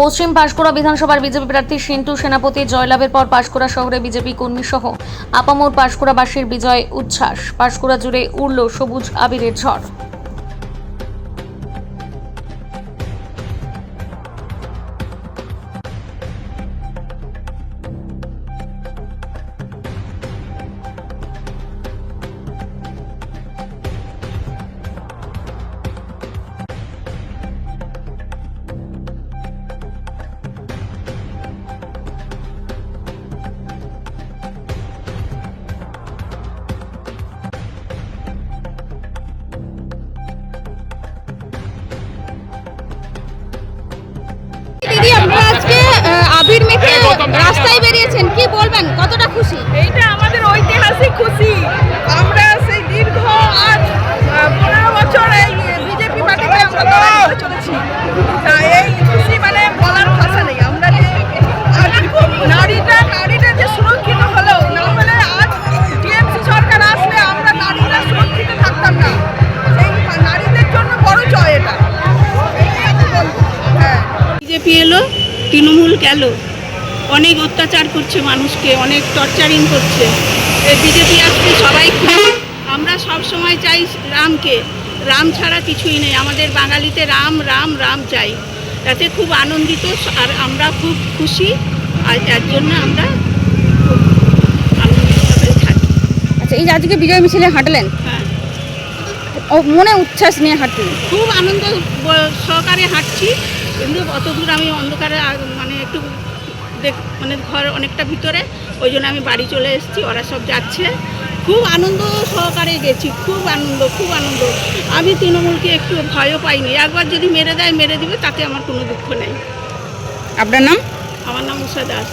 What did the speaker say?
পশ্চিম পাঁশকুড়া বিধানসভার বিজেপি প্রার্থী সিন্টু সেনাপতি জয়লাভের পর পাঁশকুড়া শহরে বিজেপি কর্মী সহ আপামর পাঁশকুড়াবাসীর বিজয় উচ্ছ্বাস। পাঁশকুড়া জুড়ে উড়ল সবুজ আবিরের ঝড়। দিদি, আপনারা আজকে আবির মেখে রাস্তায় বেরিয়েছেন, কি বলবেন, কতটা খুশি? এইটা আমাদের ঐতিহাসিক খুশি। আমরা সেই দীর্ঘ আজ 15 বছর এই বিজেপি পার্টিকে আমরা লড়াই করে চলেছি। তা এই খুশি মানে বলার ভাষা নেই। আমরা যে আজ নারীটা যে সুরক্ষিত হলো, না হলে আজ টিএমসি সরকার আসলে আমরা নারীরা সুরক্ষিত থাকতাম না। সেই নারীদের জন্য বড় জয় এটা। হ্যাঁ, বিজেপি এলো, তৃণমূল গেল, অনেক অত্যাচার করছে মানুষকে, অনেক টর্চারিং করছে। এই বিজেপি আসলে সবাই খুশি। আমরা সব সময় চাই রামকে, রাম ছাড়া কিছুই নেই। আমাদের বাঙালিতে রাম রাম রাম চাই। তাতে খুব আনন্দিত আর আমরা খুব খুশি, আর এর জন্য আমরা খুব আনন্দিতভাবে থাকি। আচ্ছা, এই যে আজকে বিজয় মিছিলে হাঁটলেন, হ্যাঁ, মনে উচ্ছ্বাস নিয়ে হাঁটলেন? খুব আনন্দ সহকারে হাঁটছি, কিন্তু অত দূর আমি অন্ধকারে মানে একটু মানে ঘর অনেকটা ভিতরে, ওই জন্য আমি বাড়ি চলে এসেছি। ওরা সব যাচ্ছে, খুব আনন্দ সহকারে গেছি, খুব আনন্দ, খুব আনন্দ। আমি তৃণমূলকে একটু ভয়ও পাইনি। একবার যদি মেরে দেয় মেরে দিবে, তাতে আমার কোনো দুঃখ নেই। আপনার নাম? আমার নাম উষা দাস।